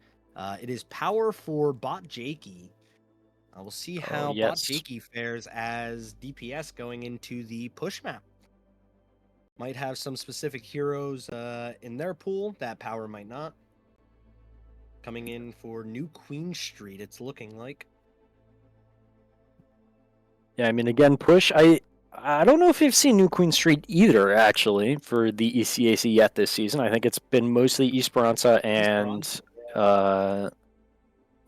It is power for Bot Jakey. We'll see Oh how Bot yes. Jakey fares as DPS going into the push map. Might have some specific heroes in their pool that power might not. Coming in for New Queen Street, it's looking like. Yeah, I mean again, push. I don't know if we've seen New Queen Street either, actually, for the ECAC yet this season. I think it's been mostly Esperanza and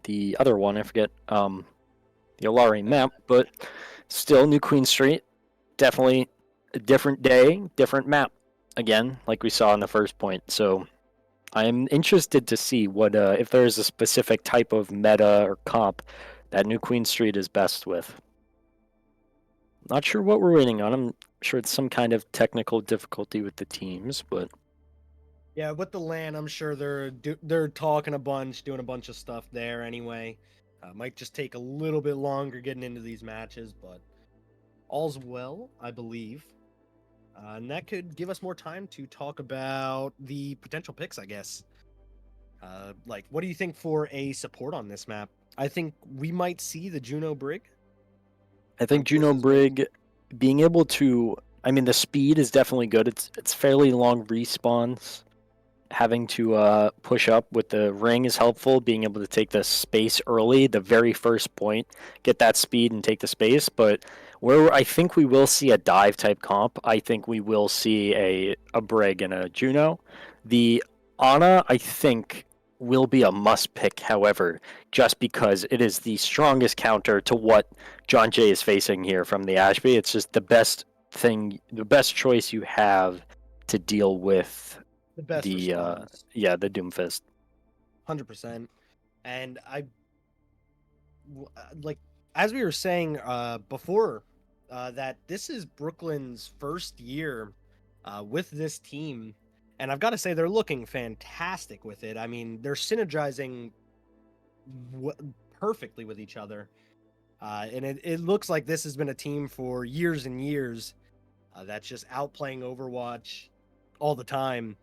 the other one, I forget, the Olari map, but still New Queen Street, definitely a different day, different map, again, like we saw in the first point. So I'm interested to see what if there's a specific type of meta or comp that New Queen Street is best with. Not sure what we're waiting on. I'm sure it's some kind of technical difficulty with the teams, but yeah, with the LAN, I'm sure they're talking a bunch, doing a bunch of stuff there anyway. Might just take a little bit longer getting into these matches, but all's well, I believe. And that could give us more time to talk about the potential picks, I guess. Like, what do you think for a support on this map? I think we might see the Juno Brig. I think Juno Brig being able to, I mean, the speed is definitely good. It's fairly long respawns. Having to push up with the ring is helpful. Being able to take the space early, the very first point, get that speed and take the space. But where I think we will see a dive type comp, I think we will see a Brig and a Juno. The Ana, I think, will be a must pick, however, just because it is the strongest counter to what John Jay is facing here from the Ashby. It's just the best thing, the best choice you have to deal with the best the response. the Doomfist. 100%. And like as we were saying before, that this is Brooklyn's first year with this team, and I've got to say they're looking fantastic with it. I mean, they're synergizing perfectly with each other, and it looks like this has been a team for years and years that's just outplaying Overwatch all the time.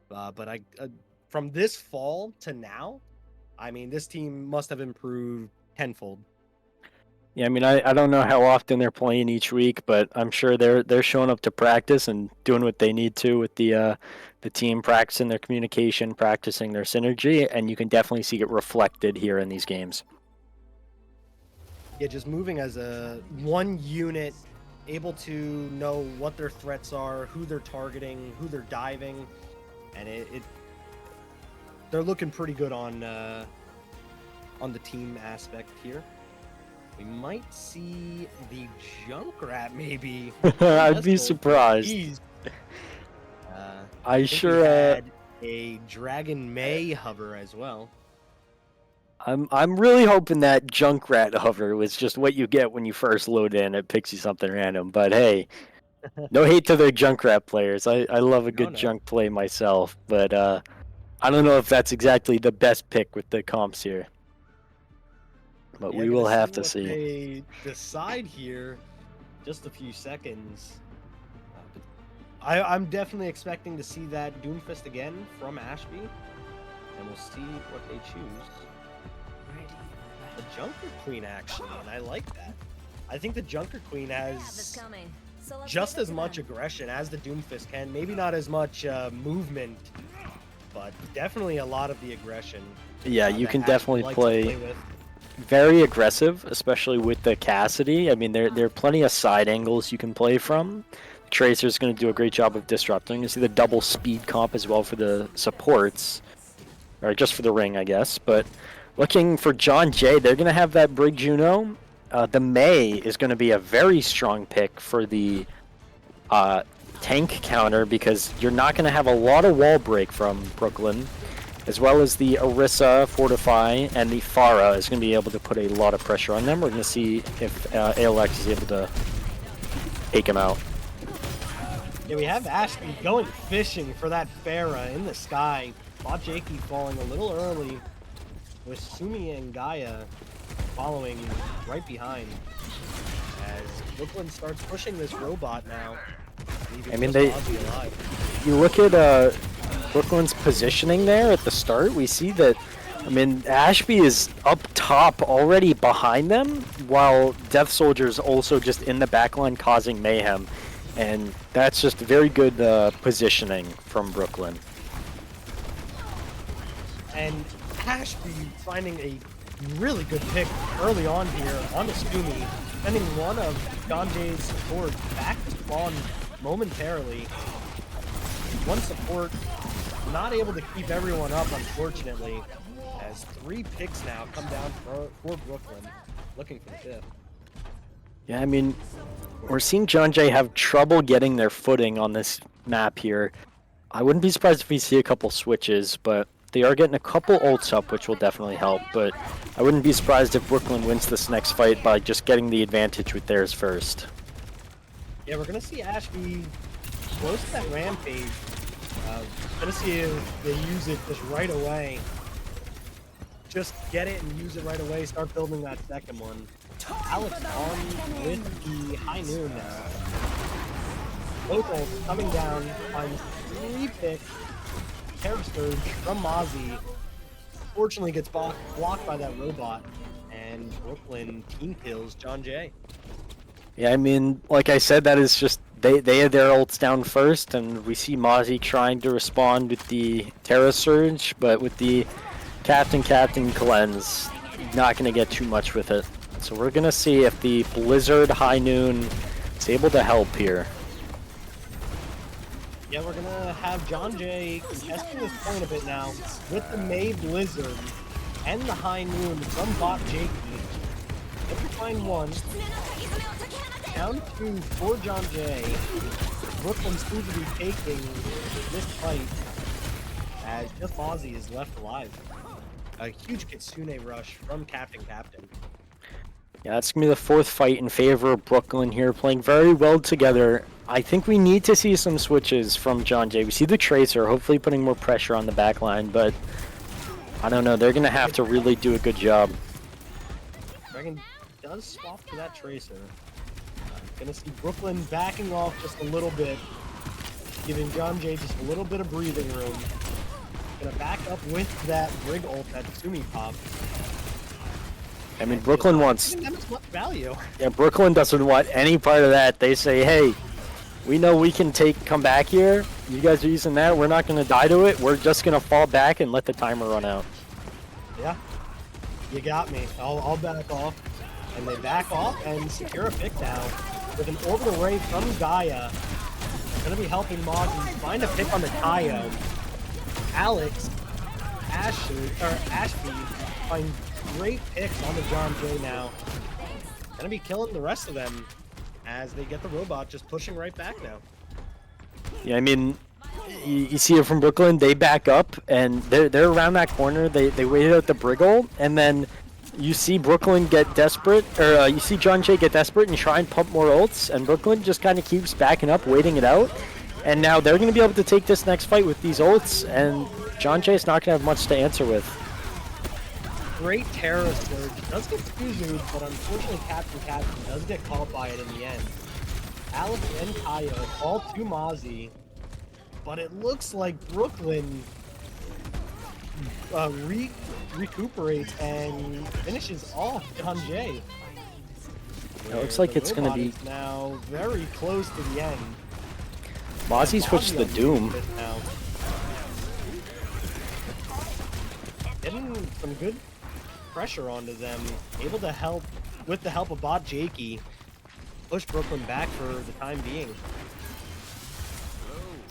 But from this fall to now, I mean, this team must have improved tenfold. Yeah, I mean, I don't know how often they're playing each week, but I'm sure they're showing up to practice and doing what they need to with the team, practicing their communication, practicing their synergy, and you can definitely see it reflected here in these games. Yeah, just moving as a one unit, able to know what their threats are, who they're targeting, who they're diving, and they're looking pretty good on the team aspect here. We might see the Junkrat maybe. I'd be surprised. I sure had a Dragon May hover as well. I'm really hoping that Junkrat hover was just what you get when you first load in. It picks you something random. But hey, no hate to the Junkrat players. I love a good junk play myself. But I don't know if that's exactly the best pick with the comps here. But we will have to see. They decide here. just a few seconds. But I'm definitely expecting to see that Doomfist again from Ashby, and we'll see what they choose. The Junker Queen, actually, and I like that. I think the Junker Queen has just as much aggression as the Doomfist can. Maybe not as much movement, but definitely a lot of the aggression. Yeah, you can definitely play play very aggressive, especially with the Cassidy. I mean, there are plenty of side angles you can play from. Tracer's going to do a great job of disrupting. You see the double speed comp as well for the supports, or just for the ring, I guess. But looking for John Jay, they're going to have that Brig Juno. The May is going to be a very strong pick for the tank counter because you're not going to have a lot of wall break from Brooklyn, as well as the Orisa, Fortify, and the Pharah is going to be able to put a lot of pressure on them. We're going to see if ALX is able to take him out. Yeah, we have Ashby going fishing for that Pharah in the sky. Bob Jakey falling a little early, with Sumi and Gaia following right behind. As Brooklyn starts pushing this robot now. I mean, you look at Brooklyn's positioning there at the start, we see that, I mean, Ashby is up top already behind them, while Death Soldier is also just in the backline causing mayhem. And that's just very good positioning from Brooklyn. And Ashby finding a really good pick early on here on the Scoomy, sending one of John Jay's support back to spawn momentarily. One support not able to keep everyone up, unfortunately, as 3 picks now come down for Brooklyn, looking for the 5th. Yeah, I mean, we're seeing John Jay have trouble getting their footing on this map here. I wouldn't be surprised if we see a couple switches, but they are getting a couple ults up, which will definitely help. But I wouldn't be surprised if Brooklyn wins this next fight by just getting the advantage with theirs first. Yeah, we're going to see Ashby close to that Rampage. Going to see if they use it just right away. Just get it and use it right away. Start building that second one. Alex on with the High Noon now. Both ults coming down, finds 3 picks. Terror Surge from Mozzie. Fortunately gets blocked by that robot. And Brooklyn team kills John Jay. Yeah, I mean, like I said, that is just, they had their ults down first, and we see Mozzie trying to respond with the Terra Surge, but with the Captain Cleanse, not going to get too much with it. So we're going to see if the Blizzard High Noon is able to help here. Yeah, we're going to have John Jay contesting this point a bit now with the May Blizzard and the High Noon from Bot Jakey. Let me find one. Down 2 for John Jay. Brooklyn seems to be taking this fight as just Mozzie is left alive. A huge Kitsune rush from Captain. Yeah, that's going to be the 4th fight in favor of Brooklyn here, playing very well together. I think we need to see some switches from John Jay. We see the Tracer, hopefully putting more pressure on the back line, but I don't know. They're going to have to really do a good job. Dragon does swap to that Tracer. Gonna see Brooklyn backing off just a little bit, giving John Jay just a little bit of breathing room. Gonna back up with that Brig ult that Sumi popped. I mean, Brooklyn wants... That much value. Yeah, Brooklyn doesn't want any part of that. They say, hey, we know we can come back here. You guys are using that. We're not going to die to it. We're just going to fall back and let the timer run out. Yeah, you got me. I'll back off. And they back off and secure a pick now with an orbital ray from Gaia. Gonna be helping Mozzie find a pick on the Kaio. Alex, Ashby find great picks on the John Jay now. Gonna be killing the rest of them as they get the robot just pushing right back now. Yeah, I mean, you see it from Brooklyn. They back up and they're around that corner. They waited out the Briggle, and then you see Brooklyn get desperate, or you see John Jay get desperate and try and pump more ults, and Brooklyn just kind of keeps backing up, waiting it out. And now they're going to be able to take this next fight with these ults, and John Jay's not going to have much to answer with. Great Terra Surge. Does get Suzu, but unfortunately Captain does get caught by it in the end. Alex and Kaya all to Mozzie, but it looks like Brooklyn recuperates and finishes off John Jay. It looks like it's going to be... now very close to the end. Mozzie switched to the Doom. Now. Getting some good pressure onto them, able to help, with the help of bot Jakey, push Brooklyn back for the time being.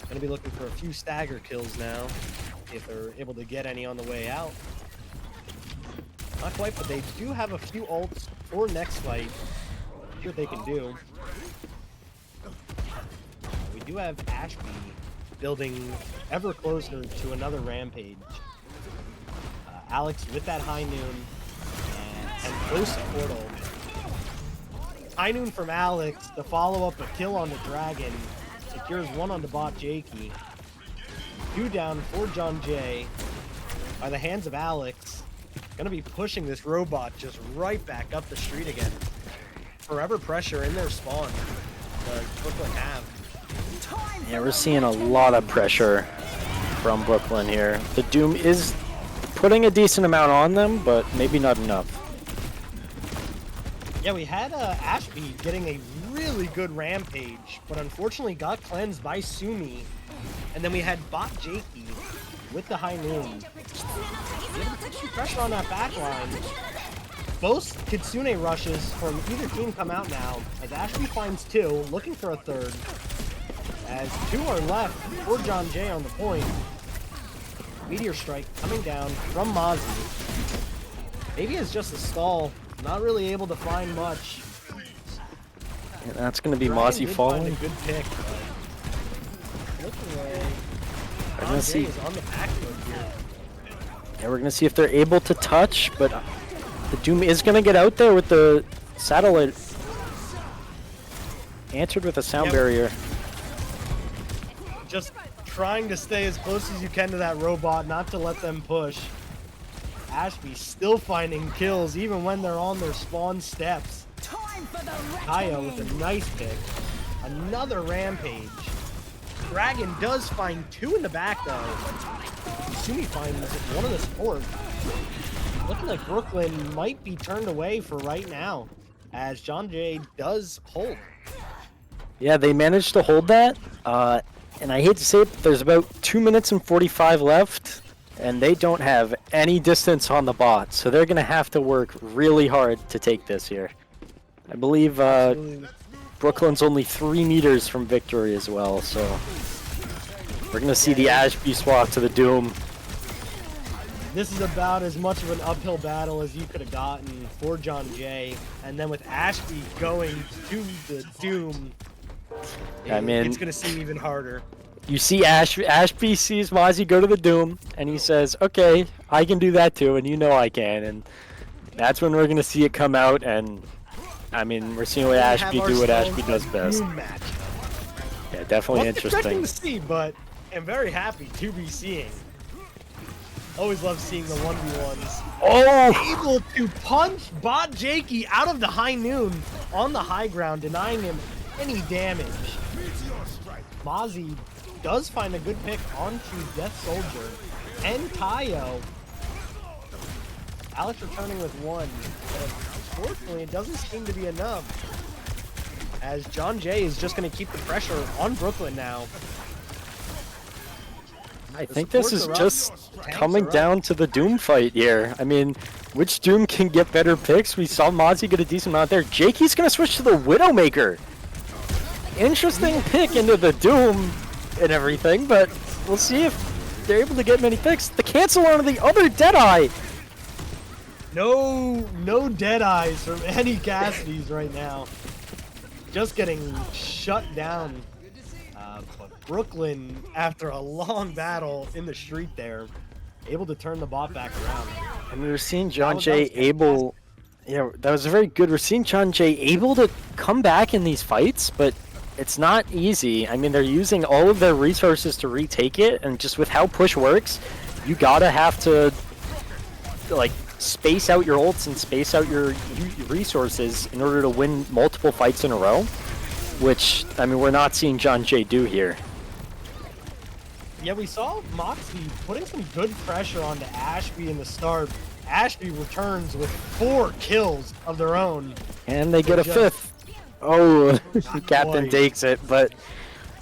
Gonna be looking for a few stagger kills now, if they're able to get any on the way out. Not quite, but they do have a few ults for next fight. See what they can do. We do have Ashby building ever closer to another rampage. Alex with that high noon and close to portal. High noon from Alex to follow up a kill on the dragon. Secures one on the bot Jakey. 2 down for John Jay by the hands of Alex. Gonna be pushing this robot just right back up the street again. Forever pressure in their spawn. Brooklyn have. Yeah, we're seeing a lot of pressure from Brooklyn here. The Doom is putting a decent amount on them, but maybe not enough. Yeah, we had Ashby getting a really good rampage, but unfortunately got cleansed by Sumi. And then we had bot Jakey with the high noon. Pressure on that back line. Both Kitsune rushes from either team come out now, as Ashby finds 2, looking for a 3rd. As 2 are left for John Jay on the point. Meteor Strike coming down from Mozzie. Maybe it's just a stall, not really able to find much. Yeah, that's going to be Mozzie falling. A good pick, but looking away. We're going to see. Is on the back foot here. Yeah, we're going to see if they're able to touch, but the Doom is going to get out there with the satellite. Answered with a sound barrier. Just trying to stay as close as you can to that robot, not to let them push. Ashby still finding kills even when they're on their spawn steps. Kaya with a nice pick. Another rampage. Dragon does find 2 in the back though. Sumi finds one of the support. Looking like Brooklyn might be turned away for right now, as John Jay does hold. Yeah, they managed to hold that. And I hate to say it, but there's about 2 minutes and 45 left, and they don't have any distance on the bot, so they're going to have to work really hard to take this here. I believe Brooklyn's only 3 meters from victory as well, so we're going to see the Ashby swap to the Doom. This is about as much of an uphill battle as you could have gotten for John Jay, and then with Ashby going to the Doom, I mean, it's going to seem even harder. You see Ashby sees Mozzie go to the Doom, and he says, okay, I can do that too, and you know I can. And that's when we're going to see it come out, and I mean, we're seeing what Ashby do what Ashby does best. Yeah, definitely interesting. Expecting to see, but I'm very happy to be seeing. Always love seeing the 1v1s. Oh! Able to punch bot Jakey out of the high noon on the high ground, denying him any damage. Mozzie does find a good pick onto Death Soldier and Tayo. Alex returning with 1, but unfortunately it doesn't seem to be enough, as John Jay is just going to keep the pressure on Brooklyn now. I think this is just coming down to the Doom fight here. I mean, which Doom can get better picks? We saw Mozzie get a decent amount there. Jakey's going to switch to the Widowmaker. Interesting pick into the Doom and everything, but we'll see if they're able to get many picks. The cancel on the other Deadeye. No Deadeyes from any Cassidy's right now. Just getting shut down. But Brooklyn, after a long battle in the street there, able to turn the bot back around. And we were seeing John Jay able... Yeah, that was very good. We're seeing John Jay able to come back in these fights, but it's not easy. I mean, they're using all of their resources to retake it, and just with how push works, you gotta have to, like, space out your ults and space out your resources in order to win multiple fights in a row. which, I mean, we're not seeing John Jay do here. Yeah, we saw Moxie putting some good pressure onto Ashby in the start. Ashby returns with 4 kills of their own. And they get a 5th. Oh, Captain quite. takes it, but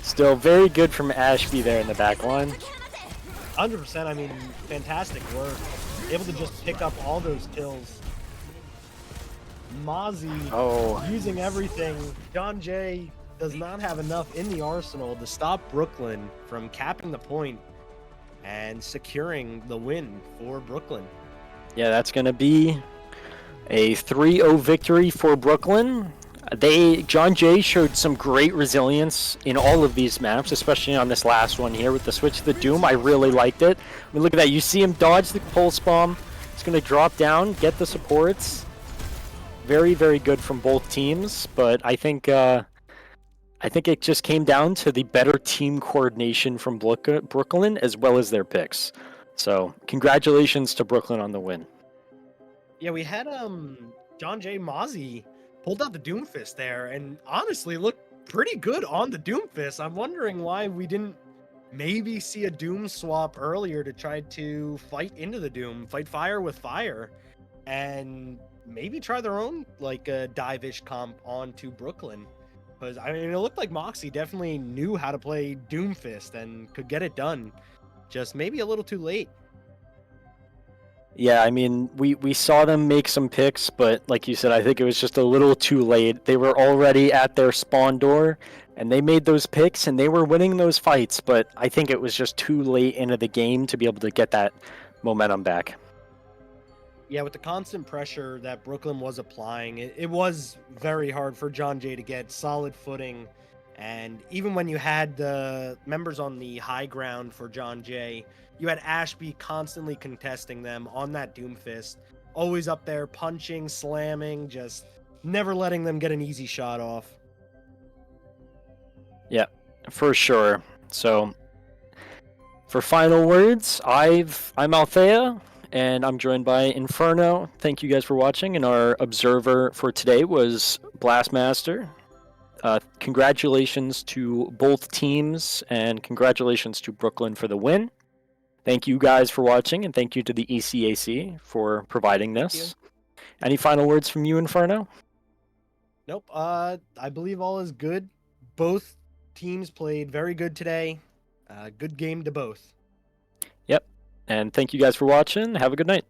still very good from Ashby there in the back line. 100%, I mean, fantastic work. Able to just pick up all those kills. Mozzie using everything. John Jay does not have enough in the arsenal to stop Brooklyn from capping the point and securing the win for Brooklyn. Yeah, that's going to be a 3-0 victory for Brooklyn. John Jay showed some great resilience in all of these maps, especially on this last one here with the switch to the Doom. I really liked it. I mean, look at that. You see him dodge the pulse bomb. It's going to drop down, get the supports. Very, very good from both teams, but I think it just came down to the better team coordination from Brooklyn as well as their picks. So, congratulations to Brooklyn on the win. Yeah, we had John Jay Mozzie pulled out the Doomfist there and honestly looked pretty good on the Doomfist. I'm wondering why we didn't maybe see a Doom swap earlier to try to fight into the Doom, fight fire with fire, and maybe try their own like dive-ish comp onto Brooklyn. Because I mean, it looked like Moxie definitely knew how to play Doomfist and could get it done. Just maybe a little too late. Yeah, I mean, we saw them make some picks, but like you said, I think it was just a little too late. They were already at their spawn door, and they made those picks, and they were winning those fights, but I think it was just too late into the game to be able to get that momentum back. Yeah, with the constant pressure that Brooklyn was applying, it was very hard for John Jay to get solid footing. And even when you had the members on the high ground for John Jay, you had Ashby constantly contesting them on that Doomfist, always up there punching, slamming, just never letting them get an easy shot off. Yeah, for sure. So, for final words, I'm Althea, and I'm joined by Inferno. Thank you guys for watching, and our observer for today was Blastmaster. Congratulations to both teams, and congratulations to Brooklyn for the win. Thank you guys for watching, and thank you to the ECAC for providing this. Any final words from you, Inferno? Nope. I believe all is good. Both teams played very good today. Good game to both. Yep. And thank you guys for watching. Have a good night.